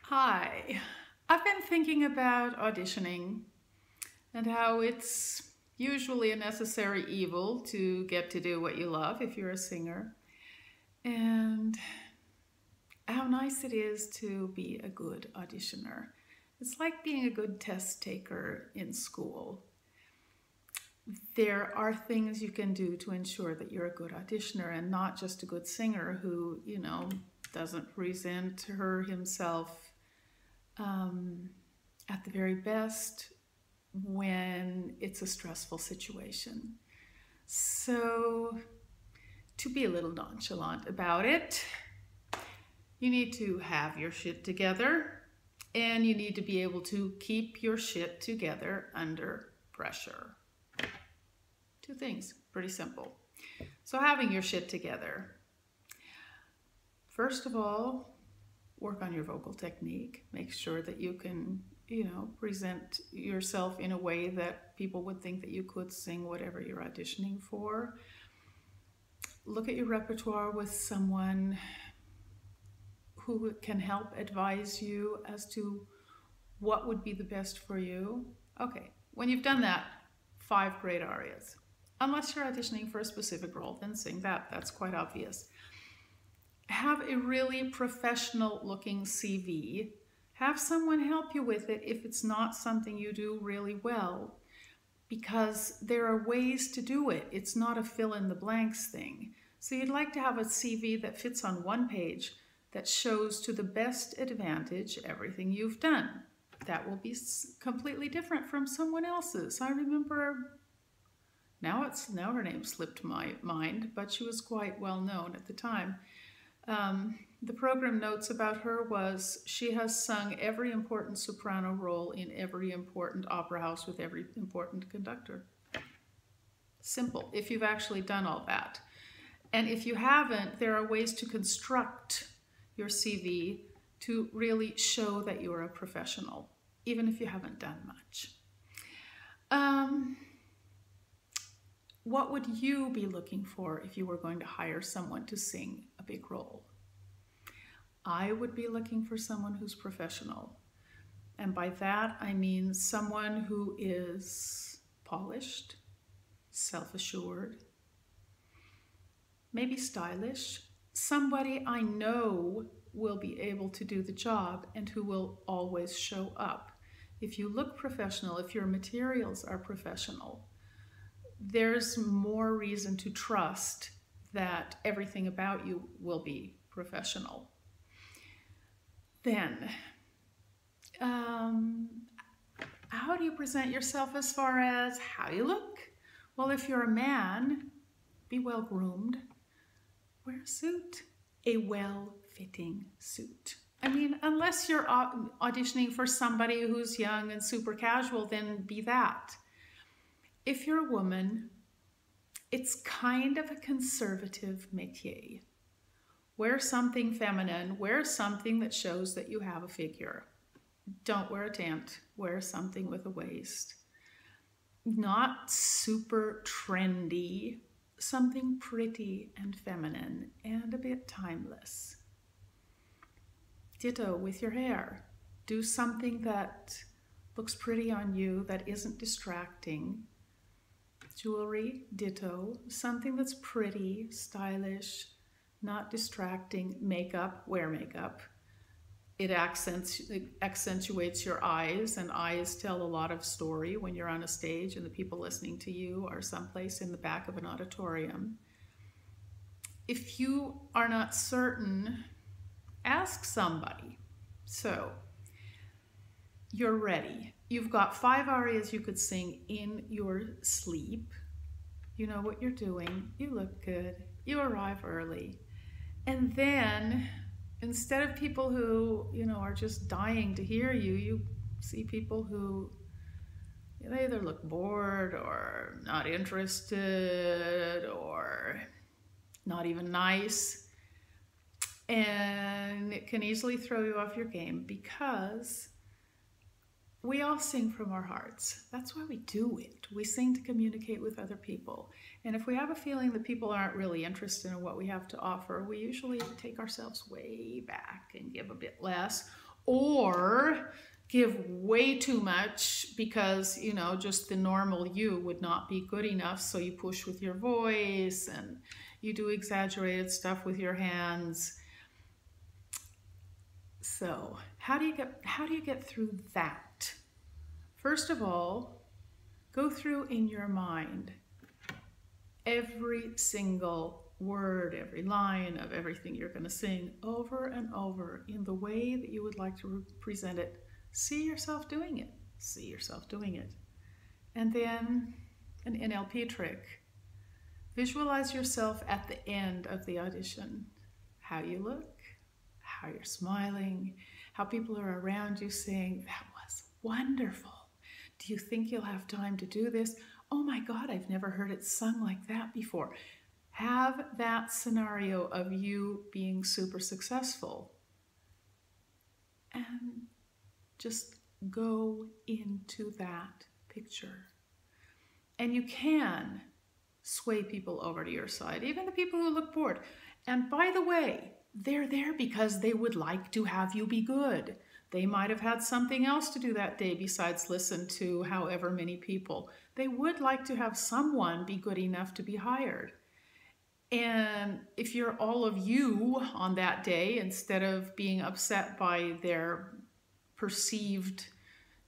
Hi, I've been thinking about auditioning and how it's usually a necessary evil to get to do what you love if you're a singer, and how nice it is to be a good auditioner. It's like being a good test taker in school. There are things you can do to ensure that you're a good auditioner and not just a good singer who, doesn't present her himself um, at the very best when it's a stressful situation. So, to be a little nonchalant about it, you need to have your shit together and you need to be able to keep your shit together under pressure. Two things, pretty simple. So, having your shit together. First of all, work on your vocal technique. Make sure that you can, present yourself in a way that people would think that you could sing whatever you're auditioning for. Look at your repertoire with someone who can help advise you as to what would be the best for you. Okay, when you've done that, 5 great arias. Unless you're auditioning for a specific role, then sing that. That's quite obvious. Have a really professional looking CV. Have someone help you with it if it's not something you do really well, because there are ways to do it. It's not a fill in the blanks thing. So you'd like to have a CV that fits on one page that shows to the best advantage everything you've done. That will be completely different from someone else's. I remember, now her name slipped my mind, but she was quite well known at the time. The program notes about her was she has sung every important soprano role in every important opera house with every important conductor. Simple, if you've actually done all that. And if you haven't, there are ways to construct your CV to really show that you're a professional, even if you haven't done much. What would you be looking for if you were going to hire someone to sing a big role? I would be looking for someone who's professional. And by that, I mean someone who is polished, self-assured, maybe stylish, somebody I know will be able to do the job and who will always show up. If you look professional, if your materials are professional, there's more reason to trust that everything about you will be professional. Then, how do you present yourself as far as how you look? Well, if you're a man, be well groomed. Wear a suit, a well-fitting suit. I mean, unless you're auditioning for somebody who's young and super casual, then be that. If you're a woman, it's kind of a conservative métier. Wear something feminine, wear something that shows that you have a figure. Don't wear a tent, wear something with a waist. Not super trendy, something pretty and feminine and a bit timeless. Ditto with your hair. Do something that looks pretty on you, that isn't distracting. Jewelry, ditto. Something that's pretty, stylish, not distracting. Makeup, wear makeup. It accentuates your eyes, and eyes tell a lot of story when you're on a stage and the people listening to you are someplace in the back of an auditorium. If you are not certain, ask somebody. So, you're ready. You've got 5 arias you could sing in your sleep. You know what you're doing. You look good. You arrive early. And then, instead of people who, are just dying to hear you, you see people who they either look bored or not interested or not even nice. And it can easily throw you off your game, because we all sing from our hearts. That's why we do it. We sing to communicate with other people. And if we have a feeling that people aren't really interested in what we have to offer, we usually take ourselves way back and give a bit less, or give way too much because, you know, just the normal you would not be good enough. So you push with your voice and you do exaggerated stuff with your hands. So how do you get through that? First of all, go through in your mind every single word, every line of everything you're going to sing over and over in the way that you would like to present it. See yourself doing it. See yourself doing it. And then an NLP trick. Visualize yourself at the end of the audition. How you look, how you're smiling, how people are around you saying, that was wonderful. Do you think you'll have time to do this? Oh my God, I've never heard it sung like that before. Have that scenario of you being super successful and just go into that picture. And you can sway people over to your side, even the people who look bored. And by the way, they're there because they would like to have you be good. They might have had something else to do that day besides listen to however many people. They would like to have someone be good enough to be hired. And if you're all of you on that day, instead of being upset by their perceived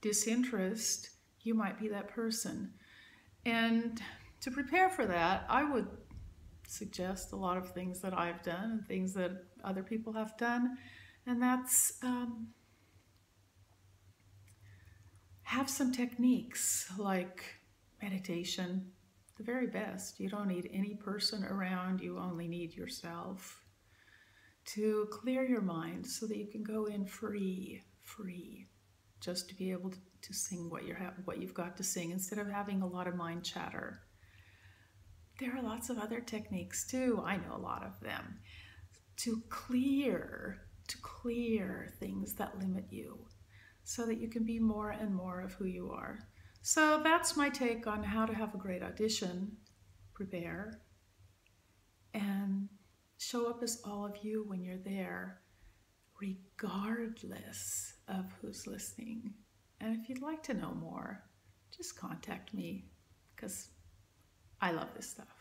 disinterest, you might be that person. And to prepare for that, I would suggest a lot of things that I've done and things that other people have done. And that's have some techniques like meditation, the very best. You don't need any person around, you only need yourself to clear your mind so that you can go in free, just to be able to sing what you've got to sing instead of having a lot of mind chatter. There are lots of other techniques too. I know a lot of them to clear things that limit you so that you can be more and more of who you are. So that's my take on how to have a great audition. Prepare and show up as all of you when you're there, regardless of who's listening. And if you'd like to know more, just contact me because I love this stuff.